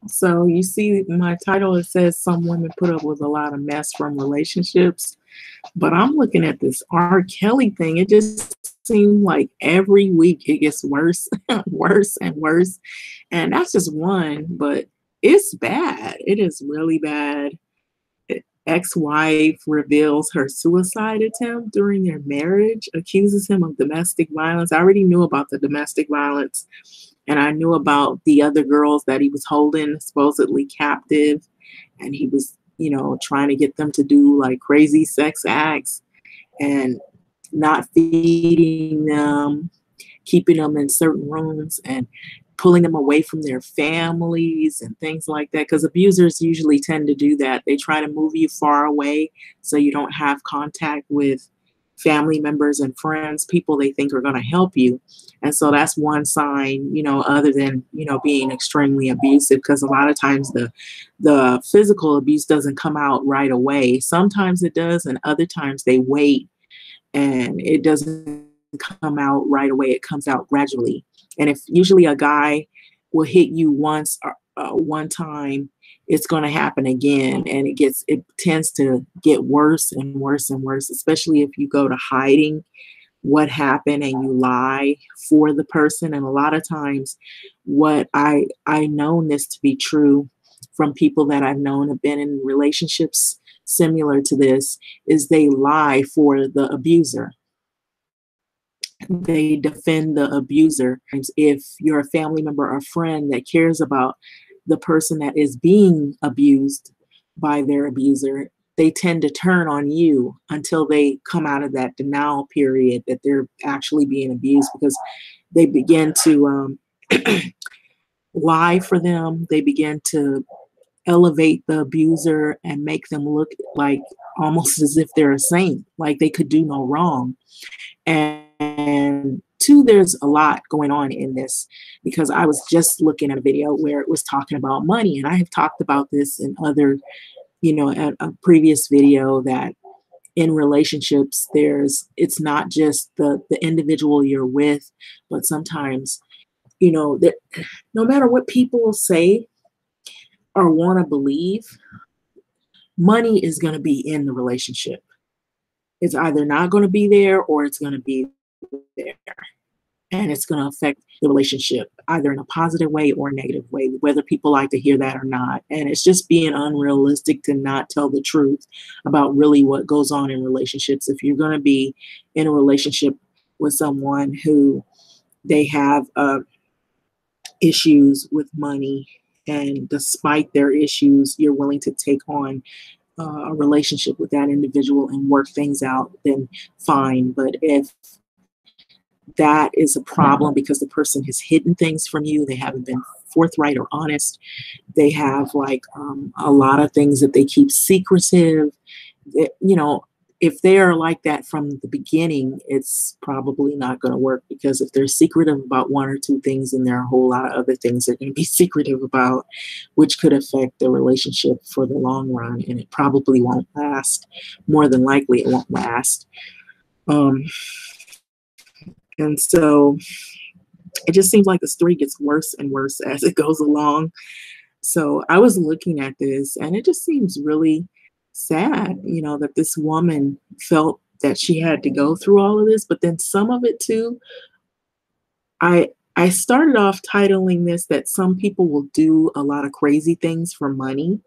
So you see my title, it says some women put up with a lot of mess from relationships, but I'm looking at this R. Kelly thing. It just seems like every week it gets worse, worse and worse. And that's just one, but it's bad. It is really bad. Ex-wife reveals her suicide attempt during their marriage, accuses him of domestic violence. I already knew about the domestic violence, and I knew about the other girls that he was holding supposedly captive, and he was, trying to get them to do like crazy sex acts and not feeding them, keeping them in certain rooms and pulling them away from their families and things like that. Because abusers usually tend to do that. They try to move you far away so you don't have contact with family members and friends, people they think are going to help you. And so that's one sign, other than, being extremely abusive, because a lot of times the physical abuse doesn't come out right away. Sometimes it does, and other times they wait and it doesn't come out right away. It comes out gradually. And if usually a guy will hit you once or one time, it's going to happen again, and it tends to get worse and worse and worse, especially if you go to hiding what happened and you lie for the person. And a lot of times, what I known this to be true from people that I've known have been in relationships similar to this, is they lie for the abuser. They defend the abuser. If you're a family member or friend that cares about the person that is being abused by their abuser, they tend to turn on you until they come out of that denial period that they're actually being abused, because they begin to lie for them. They begin to elevate the abuser and make them look like almost as if they're a saint, like they could do no wrong. And two, there's a lot going on in this, because I was just looking at a video where it was talking about money. And I have talked about this in other, at a previous video, that in relationships, it's not just the individual you're with, but sometimes, that no matter what people say or want to believe, money is going to be in the relationship. It's either not going to be there or it's going to be there. And it's going to affect the relationship either in a positive way or a negative way, whether people like to hear that or not. And it's just being unrealistic to not tell the truth about really what goes on in relationships. If you're going to be in a relationship with someone who they have issues with money, and despite their issues, you're willing to take on a relationship with that individual and work things out, then fine. But if that is a problem because the person has hidden things from you, they haven't been forthright or honest, they have a lot of things that they keep secretive, if they are like that from the beginning, it's probably not going to work, because if they're secretive about one or two things, then there are a whole lot of other things they're going to be secretive about, which could affect the relationship for the long run, and it probably won't last. More than likely, it won't last. And so it just seems like the story gets worse and worse as it goes along. So I was looking at this, and it just seems really sad, that this woman felt that she had to go through all of this. But then some of it too, I started off titling this that some people will do a lot of crazy things for money,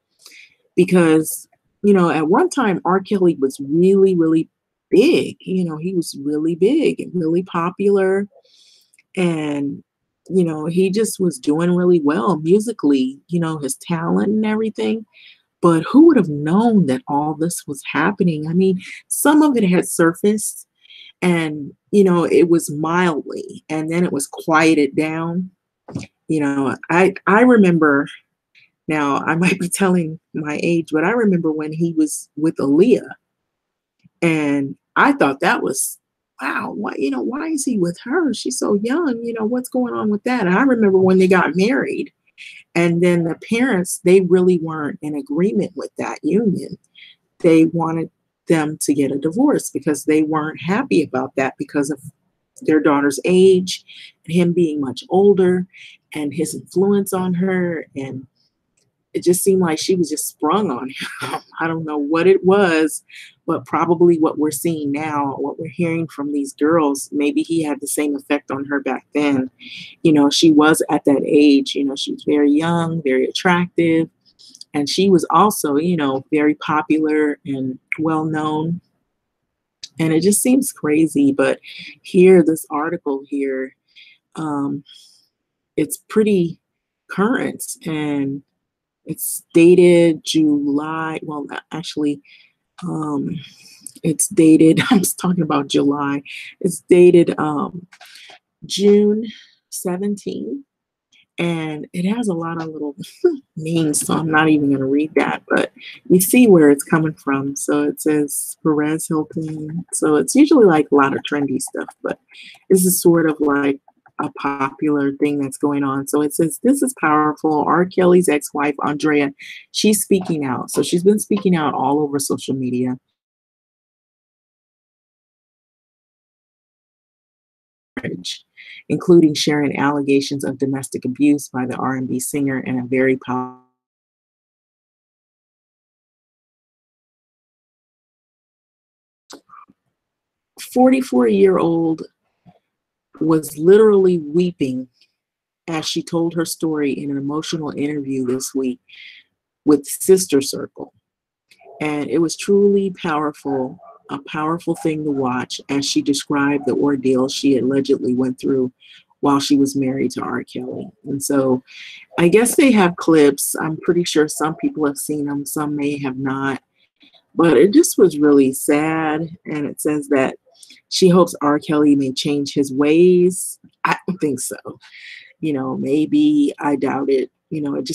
because, at one time R. Kelly was really, really big. He was really big and really popular. And, he just was doing really well musically, his talent and everything. But who would have known that all this was happening? I mean, some of it had surfaced, and, it was mildly, and then it was quieted down. I remember, now I might be telling my age, but I remember when he was with Aaliyah, and I thought that was, wow, why is he with her? She's so young, what's going on with that? And I remember when they got married, and then the parents, they really weren't in agreement with that union. They wanted them to get a divorce because they weren't happy about that, because of their daughter's age and him being much older and his influence on her. And it just seemed like she was just sprung on him. I don't know what it was, but probably what we're seeing now, what we're hearing from these girls, maybe he had the same effect on her back then. You know, she was at that age, you know, she was very young, very attractive, and she was also, you know, very popular and well known. And it just seems crazy. But here, this article here, um, it's pretty current, and it's dated July. Well, actually, um, it's dated, I was talking about July. It's dated June 17th. And it has a lot of little names, so I'm not even going to read that, but you see where it's coming from. So it says Perez Hilton. So it's usually like a lot of trendy stuff, but this is sort of like a popular thing that's going on. So it says, this is powerful. R. Kelly's ex-wife, Andrea, she's speaking out. So she's been speaking out all over social media, including sharing allegations of domestic abuse by the R&B singer and a very powerful 44-year-old was literally weeping as she told her story in an emotional interview this week with Sister Circle. And it was truly powerful, a powerful thing to watch as she described the ordeal she allegedly went through while she was married to R. Kelly. And so I guess they have clips. I'm pretty sure some people have seen them, some may have not. But it just was really sad. And it says that she hopes R. Kelly may change his ways. I don't think so. You know, maybe, I doubt it. You know, it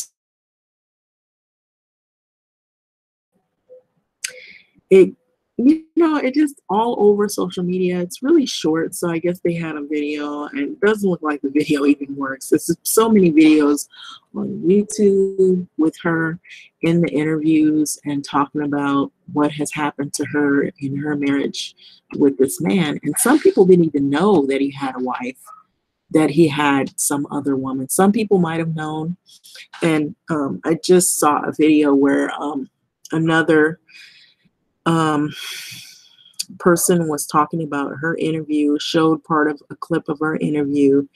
it just all over social media. It's really short, so I guess they had a video, and it doesn't look like the video even works. There's so many videos on YouTube with her in the interviews and talking about what has happened to her in her marriage with this man. And some people didn't even know that he had a wife, that he had some other woman. Some people might have known. And I just saw a video where another um, person was talking about her interview, showed part of a clip of her interview,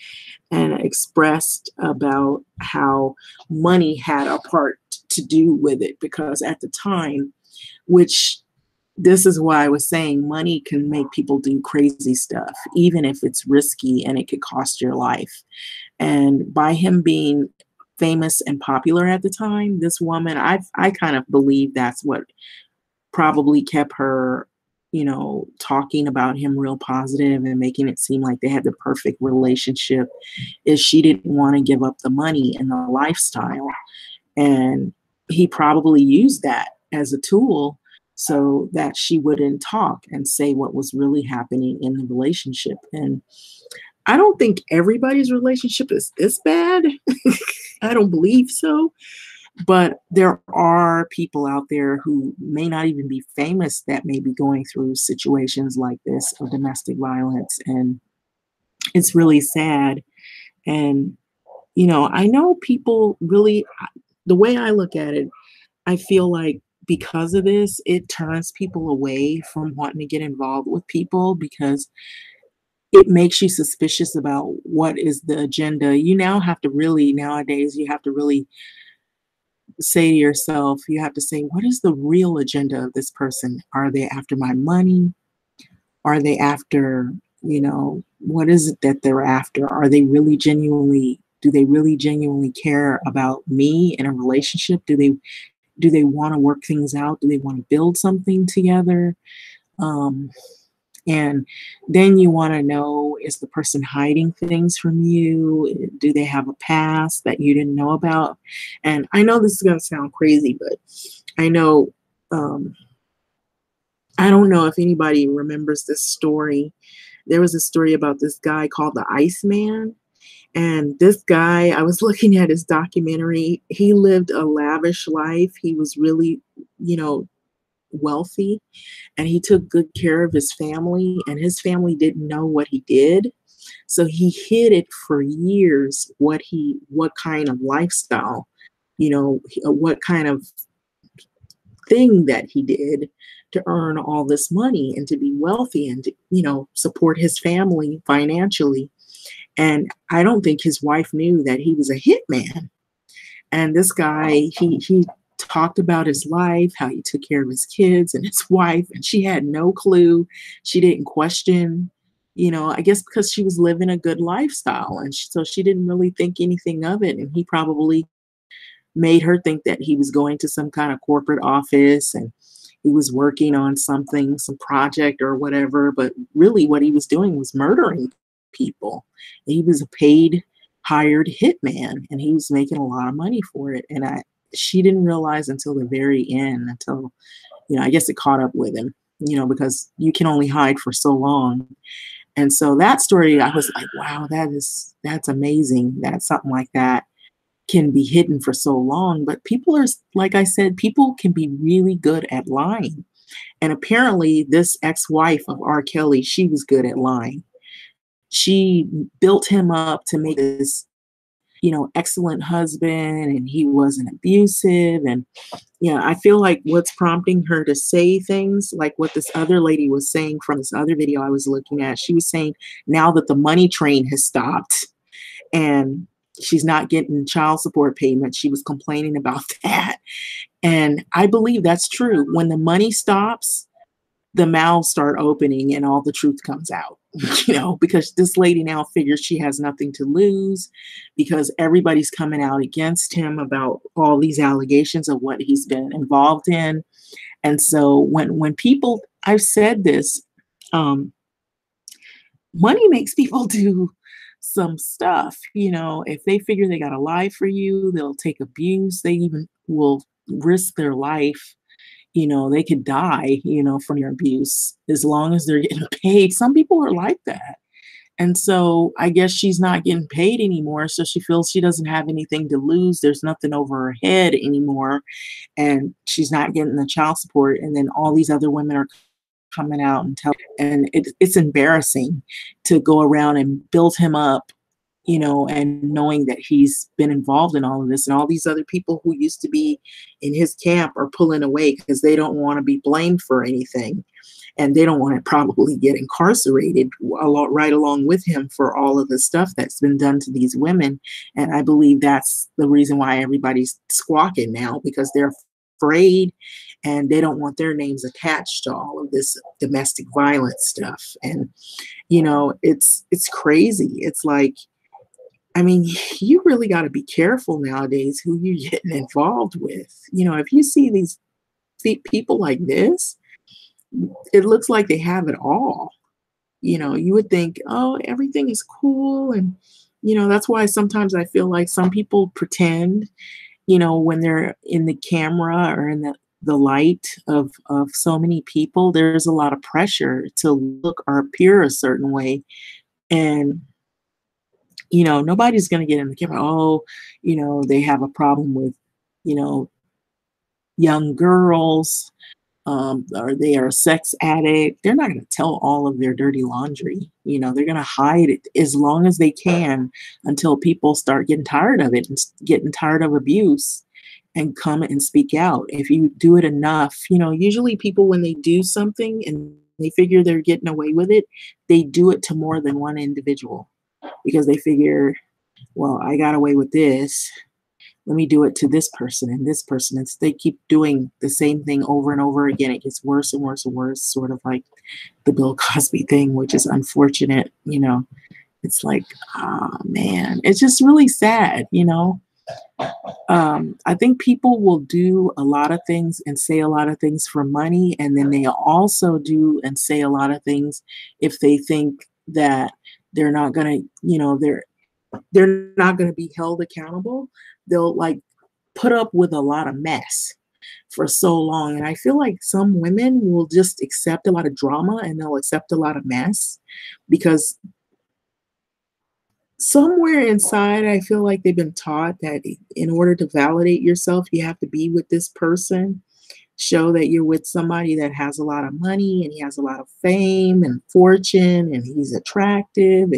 and expressed about how money had a part to do with it. Because at the time, which this is why I was saying money can make people do crazy stuff, even if it's risky and it could cost your life. And by him being famous and popular at the time, this woman, I kind of believe that's what probably kept her, talking about him real positive and making it seem like they had the perfect relationship, is she didn't want to give up the money and the lifestyle. And he probably used that as a tool so that she wouldn't talk and say what was really happening in the relationship. And I don't think everybody's relationship is this bad. I don't believe so. But there are people out there who may not even be famous that may be going through situations like this of domestic violence. And it's really sad. And, I know people really, the way I look at it, I feel like because of this, it turns people away from wanting to get involved with people, because it makes you suspicious about what is the agenda. You now have to really, nowadays, you have to really say to yourself, you have to say, what is the real agenda of this person? Are they after my money? Are they after, what is it that they're after? Are they really genuinely, do they really genuinely care about me in a relationship? Do they want to work things out? Do they want to build something together? Um, and then you want to know, is the person hiding things from you? Do they have a past that you didn't know about? And I know this is going to sound crazy, but I know, I don't know if anybody remembers this story. There was a story about this guy called the Iceman. And this guy, I was looking at his documentary. He lived a lavish life. He was really, wealthy, and he took good care of his family, and his family didn't know what he did. So he hid it for years, what kind of lifestyle what kind of thing that he did to earn all this money and to be wealthy and to, support his family financially. And I don't think his wife knew that he was a hitman. And this guy, he talked about his life, how he took care of his kids and his wife, and she had no clue. She didn't question, I guess because she was living a good lifestyle, and so she didn't really think anything of it. And he probably made her think that he was going to some kind of corporate office and he was working on something, some project or whatever. But really, what he was doing was murdering people. He was a paid, hired hitman, and he was making a lot of money for it. And she didn't realize until the very end, until, I guess it caught up with him, because you can only hide for so long. And so that story, I was like, wow, that's amazing that something like that can be hidden for so long. But people are, like I said, people can be really good at lying. And apparently this ex-wife of R. Kelly, she was good at lying. She built him up to make this, excellent husband, and he wasn't abusive. And I feel like what's prompting her to say things like what this other lady was saying from this other video I was looking at, she was saying now that the money train has stopped and she's not getting child support payments, she was complaining about that. And I believe that's true. When the money stops, the mouths start opening and all the truth comes out, because this lady now figures she has nothing to lose because everybody's coming out against him about all these allegations of what he's been involved in. And so when people, I've said this, money makes people do some stuff. If they figure they got to lie for you, they'll take abuse. They even will risk their life. They could die, from your abuse as long as they're getting paid. Some people are like that. And so I guess she's not getting paid anymore. So she feels she doesn't have anything to lose. There's nothing over her head anymore. And she's not getting the child support. And then all these other women are coming out and it's embarrassing to go around and build him up, and knowing that he's been involved in all of this, and all these other people who used to be in his camp are pulling away because they don't want to be blamed for anything. And they don't want to probably get incarcerated right along with him for all of the stuff that's been done to these women. And I believe that's the reason why everybody's squawking now, because they're afraid and they don't want their names attached to all of this domestic violence stuff. And, it's crazy. It's like, I mean, you really got to be careful nowadays who you're getting involved with. If you see these people like this, it looks like they have it all. You would think, oh, everything is cool. And, that's why sometimes I feel like some people pretend, when they're in the camera or in the light of so many people, there's a lot of pressure to look or appear a certain way. And nobody's going to get in the camera. Oh, they have a problem with, young girls, or they are a sex addict. They're not going to tell all of their dirty laundry. They're going to hide it as long as they can until people start getting tired of it and getting tired of abuse and come and speak out. If you do it enough, usually people, when they do something and they figure they're getting away with it, they do it to more than one individual because they figure, well, I got away with this. Let me do it to this person and this person. And they keep doing the same thing over and over again. It gets worse and worse and worse, sort of like the Bill Cosby thing, which is unfortunate. It's like, oh man, it's just really sad. I think people will do a lot of things and say a lot of things for money. And then they also do and say a lot of things if they think that they're not going to, they're not going to be held accountable. They'll like put up with a lot of mess for so long. And I feel like some women will just accept a lot of drama and they'll accept a lot of mess because somewhere inside, I feel like they've been taught that in order to validate yourself, you have to be with this person. show that you're with somebody that has a lot of money and he has a lot of fame and fortune and he's attractive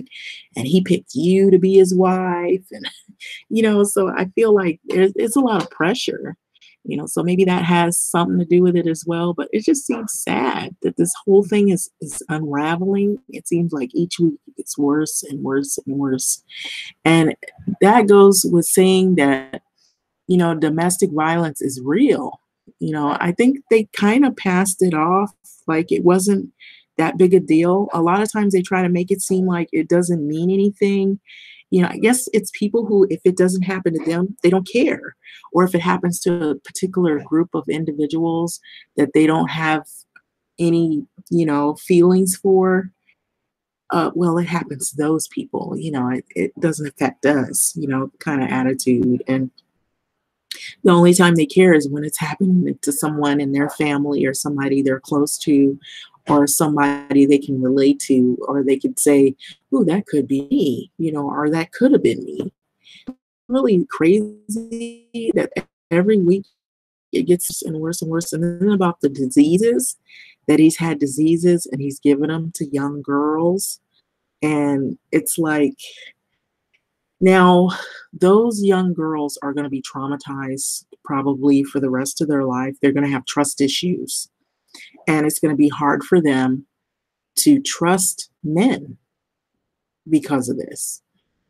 and he picked you to be his wife and so I feel like it's a lot of pressure, so maybe that has something to do with it as well. But it just seems sad that this whole thing is unraveling. It seems like each week it gets worse and worse and worse. And that goes with saying that, domestic violence is real. I think they kind of passed it off like it wasn't that big a deal. A lot of times they try to make it seem like it doesn't mean anything. I guess it's people who, if it doesn't happen to them, they don't care. Or if it happens to a particular group of individuals that they don't have any, feelings for, well, it happens to those people, it doesn't affect us, kind of attitude. And the only time they care is when it's happening to someone in their family or somebody they're close to or somebody they can relate to, or they could say, "Oh, that could be me," or that could have been me. Really crazy that every week it gets and worse and worse. And then about the diseases, that he's had diseases and he's given them to young girls. And it's like, now, those young girls are going to be traumatized probably for the rest of their life. They're going to have trust issues, and it's going to be hard for them to trust men because of this.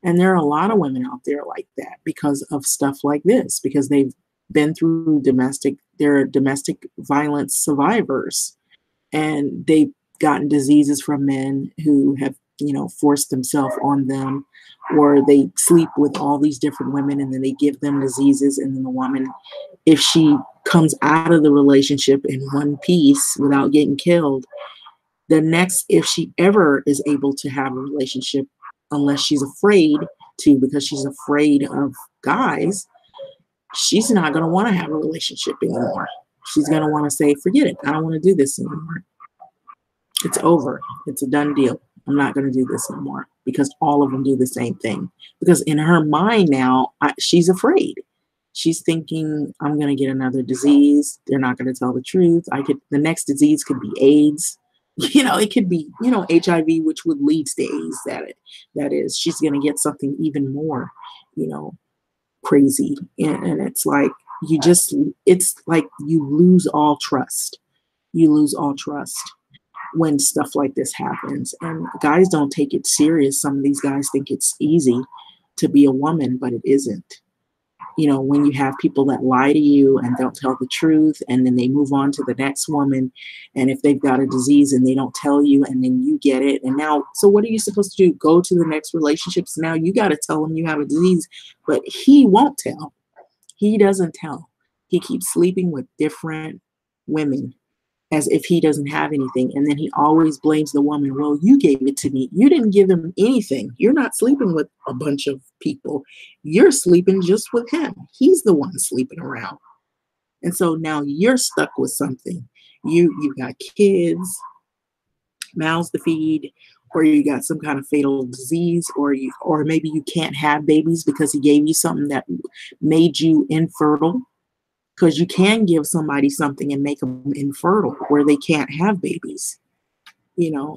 And there are a lot of women out there like that because of stuff like this, because they've been through they're domestic violence survivors, and they've gotten diseases from men who have, forced themselves on them, or they sleep with all these different women and then they give them diseases. And then the woman, if she comes out of the relationship in one piece without getting killed, the next, if she ever is able to have a relationship, unless she's afraid to, because she's afraid of guys, she's not going to want to have a relationship anymore. She's going to want to say, forget it. I don't want to do this anymore. It's over. It's a done deal. I'm not going to do this anymore, because all of them do the same thing. Because in her mind now, she's afraid. She's thinking, I'm going to get another disease. They're not going to tell the truth. The next disease could be AIDS. It could be, HIV, which would lead to AIDS. That is, she's going to get something even more, crazy. And it's like, it's like you lose all trust. You lose all trust when stuff like this happens. And guys don't take it serious. Some of these guys think it's easy to be a woman, but it isn't. When you have people that lie to you and don't tell the truth, and then they move on to the next woman, and if they've got a disease and they don't tell you, and then you get it, and now, so what are you supposed to do? Go to the next relationships? Now you got to tell him you have a disease, but he won't tell. He doesn't tell. He keeps sleeping with different women as if he doesn't have anything. And then he always blames the woman. Well, you gave it to me. You didn't give him anything. You're not sleeping with a bunch of people. You're sleeping just with him. He's the one sleeping around. And so now you're stuck with something. You got kids, mouths to feed, or you got some kind of fatal disease, or maybe you can't have babies because he gave you something that made you infertile. Because you can give somebody something and make them infertile where they can't have babies,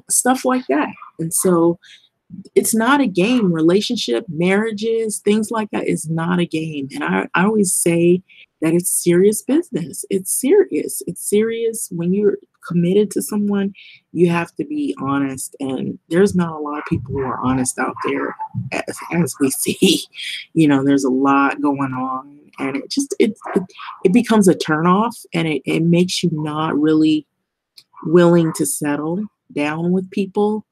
stuff like that. And so it's not a game. Relationship, marriages, things like that is not a game. And I always say that it's serious business. It's serious. It's serious. When you're committed to someone, you have to be honest. And there's not a lot of people who are honest out there, as we see. There's a lot going on. And it becomes a turnoff, and it makes you not really willing to settle down with people.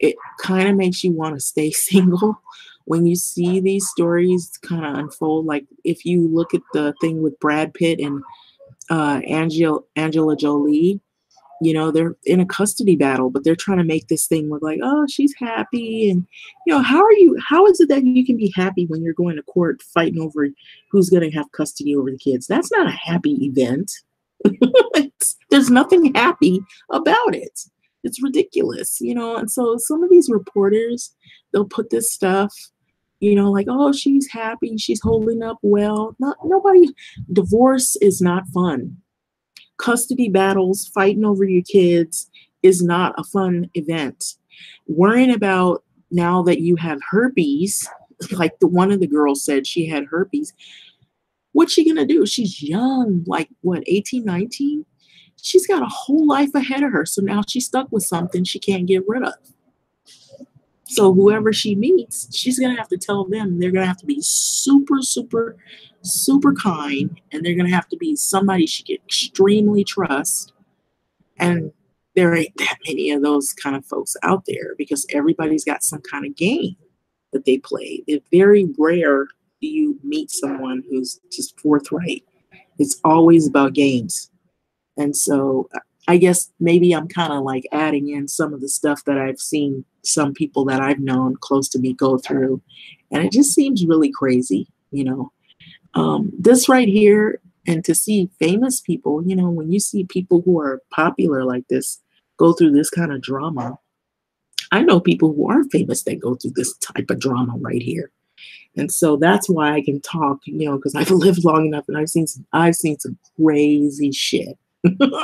It kind of makes you want to stay single when you see these stories kind of unfold. Like if you look at the thing with Brad Pitt and Angela Jolie, they're in a custody battle, but they're trying to make this thing look like, oh, she's happy. And, how is it that you can be happy when you're going to court fighting over who's going to have custody over the kids? That's not a happy event. There's nothing happy about it. It's ridiculous, and so some of these reporters, they'll put this stuff Like, oh, she's happy, she's holding up well. Not nobody. Divorce is not fun. Custody battles, fighting over your kids is not a fun event. Worrying about now that you have herpes, like the one of the girls said she had herpes. What's she gonna do? She's young, like what, 18, 19? She's got a whole life ahead of her. So now she's stuck with something she can't get rid of. So whoever she meets, she's gonna have to tell them they're gonna have to be super, super, super kind, and they're gonna have to be somebody she can extremely trust. And there ain't that many of those kind of folks out there because everybody's got some kind of game that they play. It's very rare do you meet someone who's just forthright. It's always about games. And so I guess maybe I'm kind of like adding in some of the stuff that I've seen some people that I've known close to me go through. And it just seems really crazy. This right here, and to see famous people, when you see people who are popular like this go through this kind of drama, I know people who aren't famous that go through this type of drama right here. And so that's why I can talk, because I've lived long enough and I've seen some crazy shit.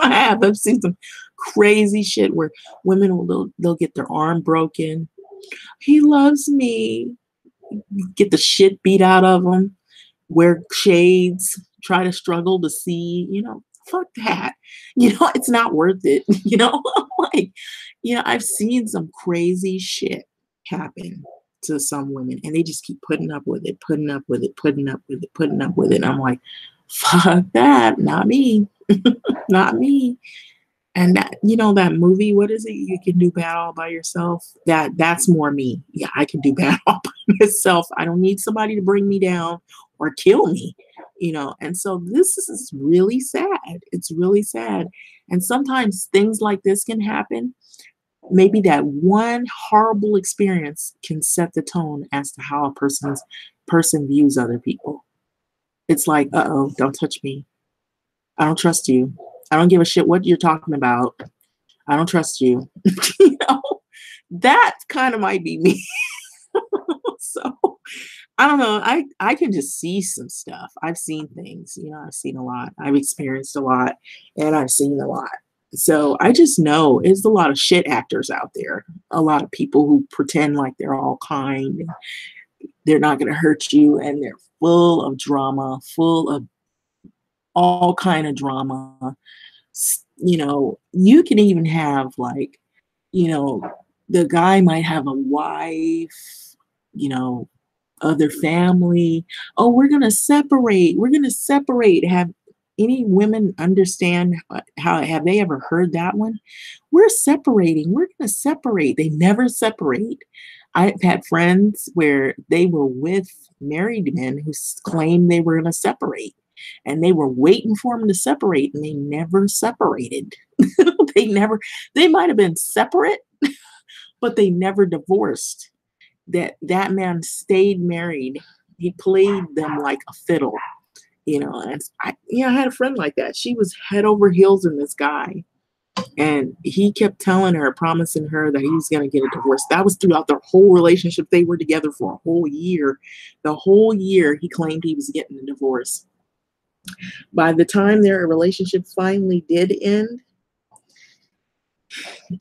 I've seen some crazy shit where women they'll get their arm broken. He loves me. Get the shit beat out of them. Wear shades. Try to struggle to see. Fuck that. It's not worth it. Like, I've seen some crazy shit happen to some women, and they just keep putting up with it, putting up with it, putting up with it, putting up with it. And I'm like, fuck that. Not me. Not me. And that movie, what is it? You Can Do Bad All by Yourself. That's more me. Yeah, I can do bad all by myself. I don't need somebody to bring me down or kill me. And so this is really sad. It's really sad. And sometimes things like this can happen. Maybe that one horrible experience can set the tone as to how a person views other people. It's like, uh-oh, don't touch me. I don't trust you. I don't give a shit what you're talking about. I don't trust you. you know, that kind of might be me. So I don't know. I can just see some stuff. I've seen things, I've seen a lot. I've experienced a lot and I've seen a lot. So I just know there's a lot of shit actors out there. A lot of people who pretend like they're all kind and they're not going to hurt you, and they're full of drama, full of all kind of drama. You can even have like, you know, the guy might have a wife, other family. Oh, we're going to separate. We're going to separate. Have any women understand how, have they ever heard that one? We're separating. We're going to separate. They never separate. I've had friends where they were with married men who claimed they were going to separate, and they were waiting for them to separate, and they never separated. They might have been separate, but they never divorced. That man stayed married. He played them like a fiddle, and I had a friend like that. She was head over heels in this guy, and he kept telling her, promising her that he was going to get a divorce. That was throughout their whole relationship. They were together for a whole year. The whole year he claimed he was getting a divorce. By the time their relationship finally did end,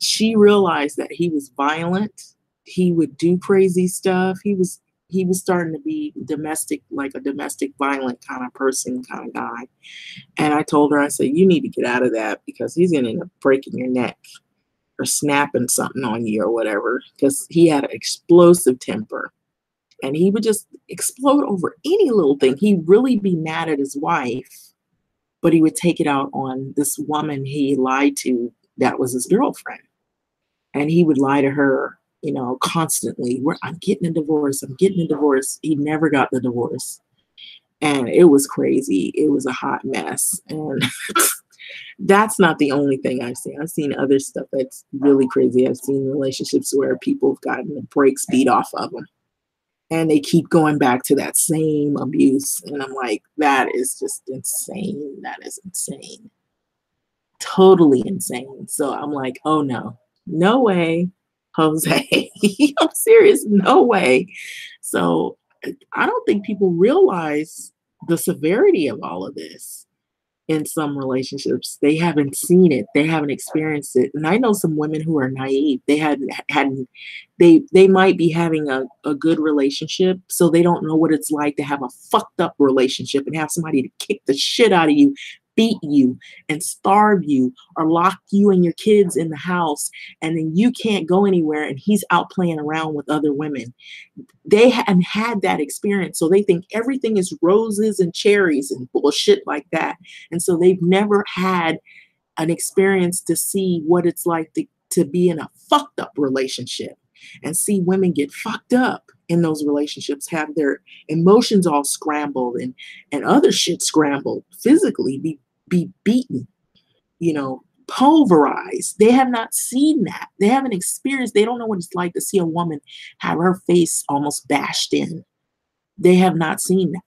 she realized that he was violent. He would do crazy stuff. He was starting to be domestic, like a domestic violent kind of person, kind of guy. And I told her, I said, you need to get out of that, because he's going to end up breaking your neck or snapping something on you or whatever, because he had an explosive temper. And he would just explode over any little thing. He'd really be mad at his wife, but he would take it out on this woman he lied to that was his girlfriend. And he would lie to her, constantly. I'm getting a divorce. I'm getting a divorce. He never got the divorce. And it was crazy. It was a hot mess. And that's not the only thing I've seen. I've seen other stuff that's really crazy. I've seen relationships where people have gotten the brakes beat off of them, and they keep going back to that same abuse. And I'm like, that is just insane. That is insane. Totally insane. So I'm like, oh no, no way, Jose. I'm serious. No way. So I don't think people realize the severity of all of this in some relationships. They haven't seen it, they haven't experienced it. And I know some women who are naive. They hadn't they might be having a good relationship, so they don't know what it's like to have a fucked up relationship and have somebody to kick the shit out of you, beat you, and starve you, or lock you and your kids in the house, and then you can't go anywhere and he's out playing around with other women. They hadn't had that experience, so they think everything is roses and cherries and bullshit like that. And so they've never had an experience to see what it's like to be in a fucked up relationship and see women get fucked up in those relationships, have their emotions all scrambled and other shit scrambled, physically be beaten, pulverized. They have not seen that. They haven't experienced, they don't know what it's like to see a woman have her face almost bashed in. They have not seen that.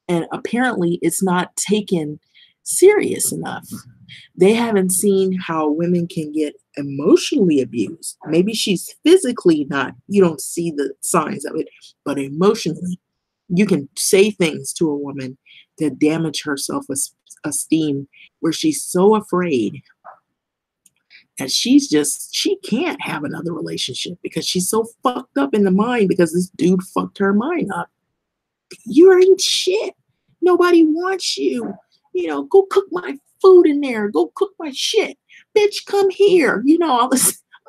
And apparently it's not taken serious enough. They haven't seen how women can get emotionally abused. Maybe she's physically not, you don't see the signs of it, but emotionally, you can say things to a woman to damage her self-esteem, where she's so afraid that she can't have another relationship because she's so fucked up in the mind because this dude fucked her mind up. You ain't shit. Nobody wants you. Go cook my food in there. Go cook my shit. Bitch, come here. I'll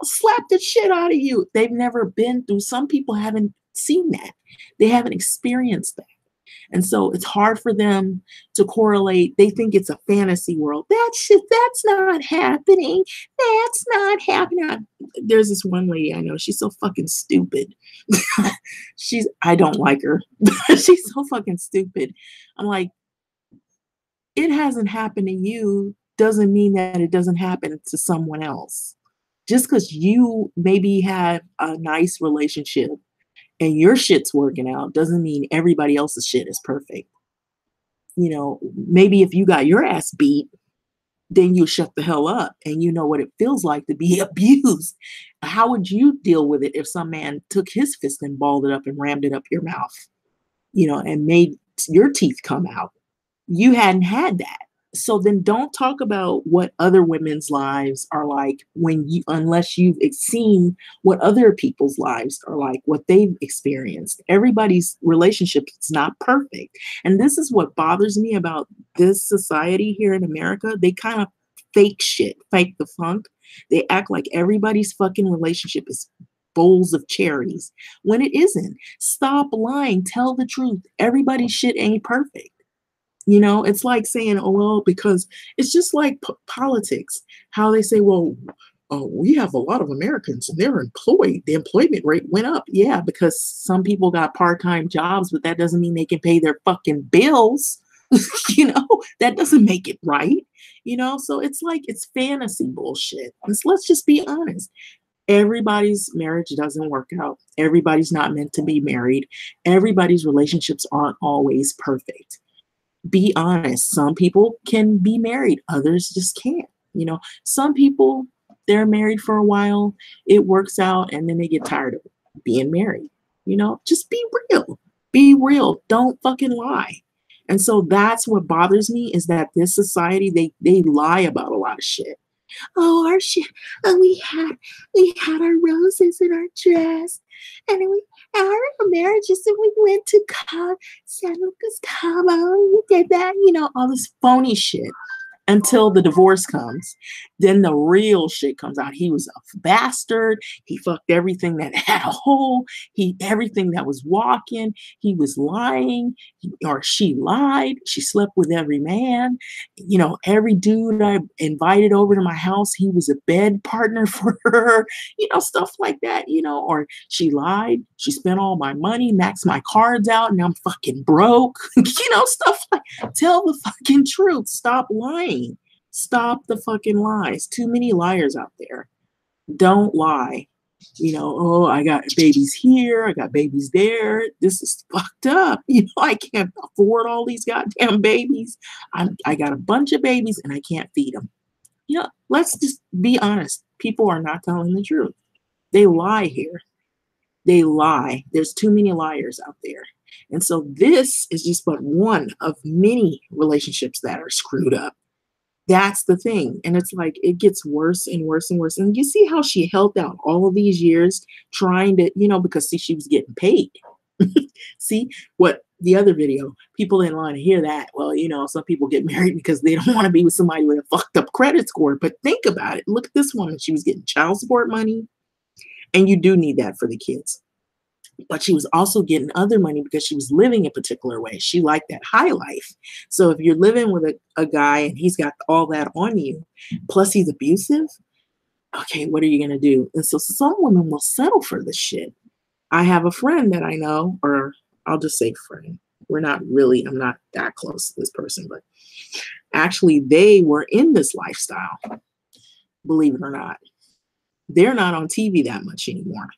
slap the shit out of you. They've never been through, some people haven't seen that. They haven't experienced that. And so it's hard for them to correlate. They think it's a fantasy world. That's not happening. That's not happening. There's this one lady I know. She's so fucking stupid. I don't like her. She's so fucking stupid. I'm like, it hasn't happened to you doesn't mean that it doesn't happen to someone else. Just because you maybe have a nice relationship and your shit's working out doesn't mean everybody else's shit is perfect. Maybe if you got your ass beat, then you shut the hell up and you know what it feels like to be abused. How would you deal with it if some man took his fist and balled it up and rammed it up your mouth, and made your teeth come out? You hadn't had that. So then don't talk about what other women's lives are like unless you've seen what other people's lives are like, what they've experienced. Everybody's relationship is not perfect. And this is what bothers me about this society here in America. They kind of fake shit, fake the funk. They act like everybody's fucking relationship is bowls of cherries when it isn't. Stop lying. Tell the truth. Everybody's shit ain't perfect. It's like saying, oh, well, because it's just like politics, how they say, well, we have a lot of Americans and they're employed. The employment rate went up. Yeah, because some people got part-time jobs, but that doesn't mean they can pay their fucking bills. That doesn't make it right. So it's like, it's fantasy bullshit. Let's just be honest. Everybody's marriage doesn't work out. Everybody's not meant to be married. Everybody's relationships aren't always perfect. Be honest. Some people can be married, others just can't. Some people, they're married for a while, it works out, and then they get tired of being married. Just be real. Be real. Don't fucking lie. And so that's what bothers me, is that this society, they lie about a lot of shit. Oh, our shit. Oh, we had our roses in our dress, and our marriages, and we went to San Lucas Cabo. We did that, all this phony shit. Until the divorce comes, then the real shit comes out. He was a bastard. He fucked everything that had a hole. Everything that was walking. He was lying, or she lied. She slept with every man. Every dude I invited over to my house, he was a bed partner for her. Stuff like that. Or she lied. She spent all my money, maxed my cards out, and I'm fucking broke. Stuff like. Tell the fucking truth. Stop lying. Stop the fucking lies. Too many liars out there. Don't lie. Oh, I got babies here, I got babies there. This is fucked up. I can't afford all these goddamn babies. I got a bunch of babies and I can't feed them. Let's just be honest. People are not telling the truth. They lie here. They lie. There's too many liars out there. And so this is just but one of many relationships that are screwed up. That's the thing. And it's like it gets worse and worse and worse. And you see how she held out all of these years trying to, because see, she was getting paid. See what the other video, people didn't want to hear that. Well, some people get married because they don't want to be with somebody with a fucked up credit score. But think about it. Look at this woman. She was getting child support money. And you do need that for the kids. But she was also getting other money because she was living a particular way. She liked that high life. So if you're living with a guy and he's got all that on you, plus he's abusive, okay, what are you going to do? And so some women will settle for this shit. I have a friend that I know, or I'll just say friend. I'm not that close to this person, but actually they were in this lifestyle, believe it or not. They're not on TV that much anymore,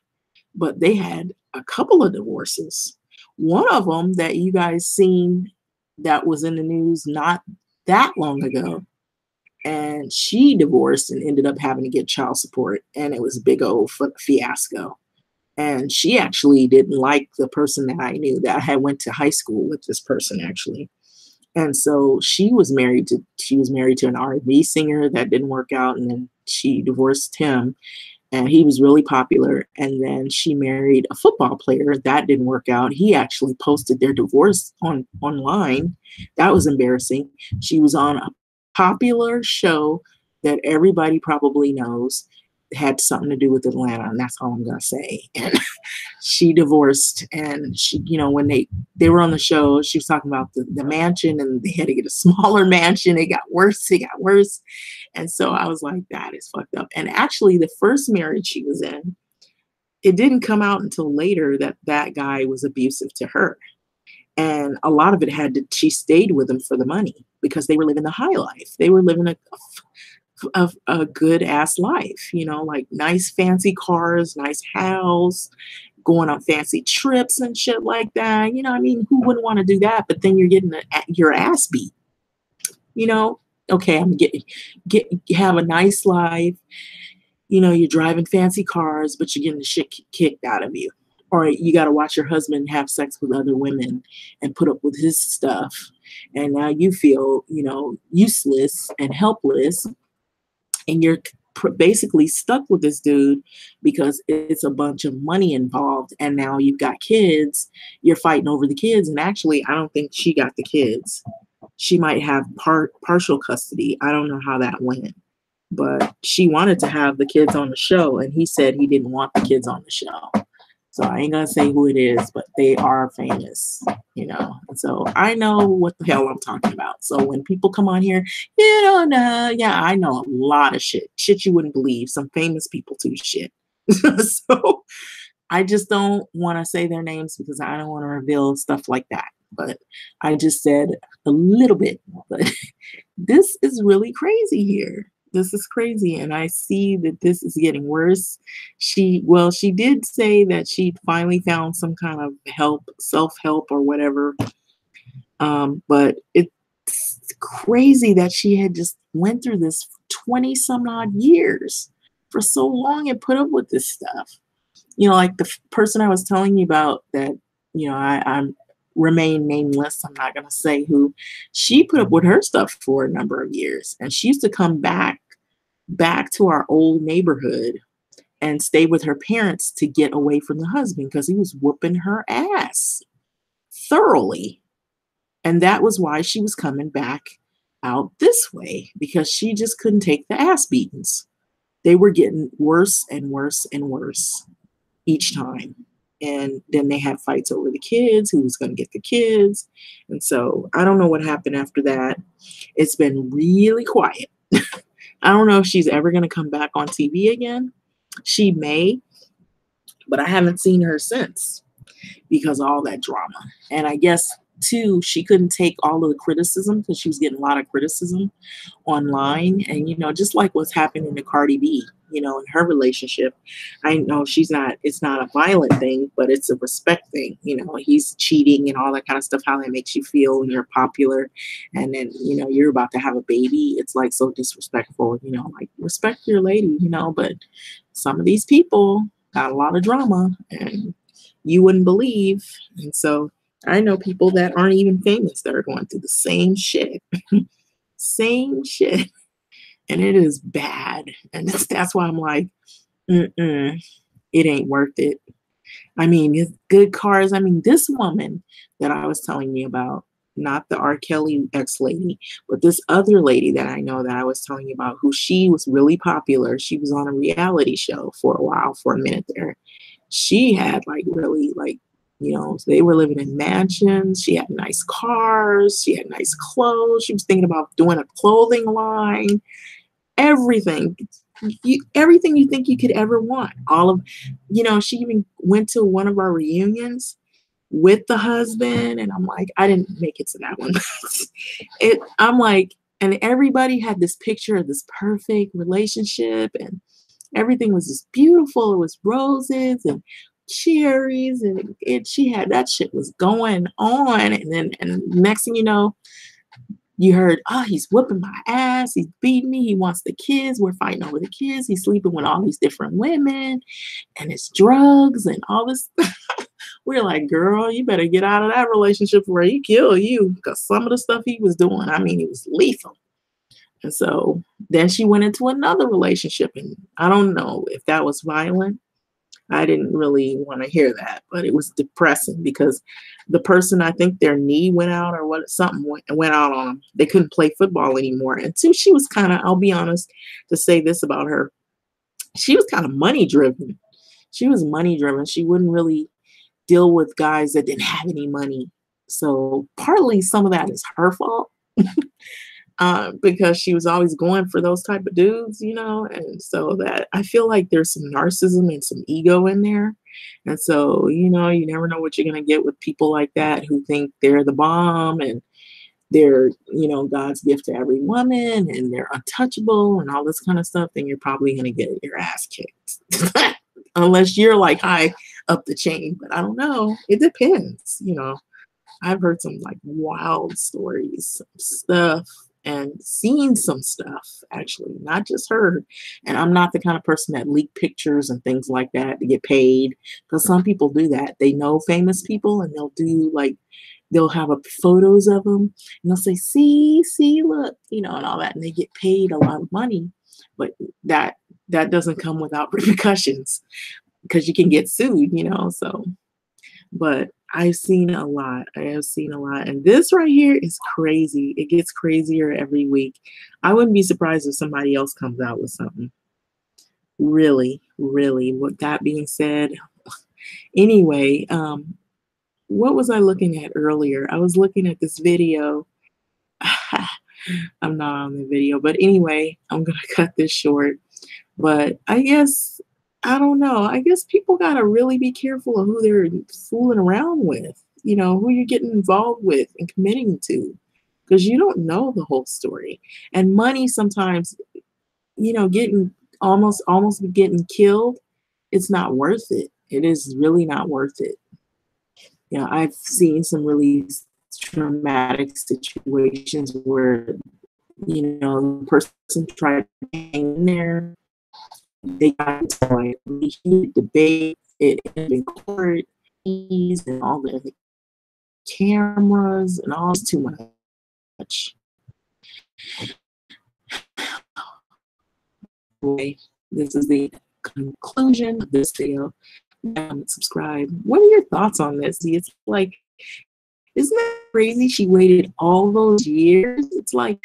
but they had a couple of divorces. One of them that you guys seen that was in the news not that long ago, and she divorced and ended up having to get child support, and it was a big old fiasco. And she actually didn't like the person that I knew, that I had went to high school with this person actually. And so she was married to an R&B singer that didn't work out, and then she divorced him, and he was really popular. And then she married a football player that didn't work out. He actually posted their divorce online. That was embarrassing. She was on a popular show that everybody probably knows. It had something to do with Atlanta, and that's all I'm gonna say. And she divorced, and she, when they were on the show, she was talking about the mansion, and they had to get a smaller mansion. It got worse. And so I was like, that is fucked up. And actually the first marriage she was in, it didn't come out until later that guy was abusive to her. And a lot of it she stayed with him for the money because they were living the high life. They were living a good ass life, like nice fancy cars, nice house, going on fancy trips and shit like that. Who wouldn't want to do that? But then you're getting your ass beat, okay, I'm have a nice life. You're driving fancy cars, but you're getting the shit kicked out of you. Or you got to watch your husband have sex with other women and put up with his stuff. And now you feel, useless and helpless. And you're basically stuck with this dude because it's a bunch of money involved. And now you've got kids. You're fighting over the kids. And actually, I don't think she got the kids. She might have partial custody. I don't know how that went, but she wanted to have the kids on the show, and he said he didn't want the kids on the show. So I ain't gonna say who it is, but they are famous, And so I know what the hell I'm talking about. So when people come on here, I know a lot of shit you wouldn't believe. Some famous people too, shit. So I just don't want to say their names because I don't want to reveal stuff like that. But I just said a little bit, but this is really crazy here. This is crazy. And I see that this is getting worse. She did say that she finally found some kind of help, self-help or whatever. But it's crazy that she had just went through this 20 some odd years for so long and put up with this stuff. Like the person I was telling you about that, I'm remain nameless. I'm not going to say who. She put up with her stuff for a number of years, and she used to come back to our old neighborhood and stay with her parents to get away from the husband because he was whooping her ass thoroughly. And that was why she was coming back out this way, because she just couldn't take the ass beatings. They were getting worse and worse and worse each time. And then they had fights over the kids, who was going to get the kids. And so I don't know what happened after that. It's been really quiet. I don't know if she's ever going to come back on TV again. She may, but I haven't seen her since because of all that drama. And I guess, too, she couldn't take all of the criticism because she was getting a lot of criticism online. And, just like what's happening to Cardi B, in her relationship. I know it's not a violent thing, but it's a respect thing. He's cheating and all that kind of stuff, how that makes you feel when you're popular. And then, you're about to have a baby. It's like so disrespectful, like respect your lady, but some of these people, got a lot of drama, and you wouldn't believe. And so I know people that aren't even famous that are going through the same shit. Same shit. And it is bad. And that's why I'm like, mm-mm, it ain't worth it. I mean, it's good cars. I mean, this woman that I was telling you about, not the R. Kelly ex lady, but this other lady that I know that I was telling you about, who she was really popular. She was on a reality show for a while, for a minute there. She had like really like, they were living in mansions. She had nice cars. She had nice clothes. She was thinking about doing a clothing line, everything. Everything you think you could ever want. All of, she even went to one of our reunions with the husband, and I'm like, I didn't make it to that one. I'm like, and everybody had this picture of this perfect relationship, and everything was just beautiful. It was roses and cherries, and she had that shit was going on, and next thing you know, you heard, oh, he's whooping my ass. He's beating me. He wants the kids. We're fighting over the kids. He's sleeping with all these different women, and it's drugs and all this. We're like, girl, you better get out of that relationship where he kill you, because some of the stuff he was doing, I mean, it was lethal. And so then she went into another relationship, and I don't know if that was violent. I didn't really want to hear that, but it was depressing because the person, I think their knee went out or something went out on them. They couldn't play football anymore. And two, she was kind of, I'll be honest to say this about her, she was kind of money driven. She was money driven. She wouldn't really deal with guys that didn't have any money. So partly some of that is her fault. Because she was always going for those type of dudes, and so that I feel like there's some narcissism and some ego in there. And so, you never know what you're going to get with people like that who think they're the bomb and they're, God's gift to every woman and they're untouchable and all this kind of stuff. Then you're probably going to get your ass kicked unless you're like high up the chain. But I don't know. It depends. I've heard some like wild stories, stuff, and seen some stuff, actually, not just heard. And I'm not the kind of person that leak pictures and things like that to get paid, because some people do that. They know famous people and they'll have photos of them and they'll say, see, look, and all that. And they get paid a lot of money, but that doesn't come without repercussions because you can get sued, so. But I've seen a lot. I have seen a lot. And this right here is crazy. It gets crazier every week. I wouldn't be surprised if somebody else comes out with something. Really, really. With that being said, anyway, what was I looking at earlier? I was looking at this video. I'm not on the video, but anyway, I'm going to cut this short. But I guess, I don't know. I guess people got to really be careful of who they're fooling around with, who you're getting involved with and committing to, because you don't know the whole story. And money sometimes, getting almost getting killed, it's not worth it. It is really not worth it. I've seen some really traumatic situations where, the person tried to hang in there. They got into like heated debate, it in court, and all the cameras and all. It's too much. Anyway, this is the conclusion of this video. Subscribe. What are your thoughts on this? It's like, isn't that crazy? She waited all those years. It's like,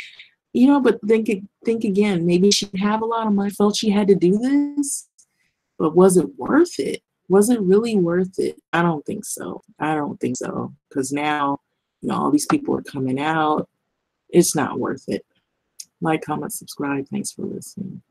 but think again, maybe she didn't have a lot of money, felt she had to do this, but was it worth it? Was it really worth it? I don't think so. Because now, all these people are coming out. It's not worth it. Like, comment, subscribe. Thanks for listening.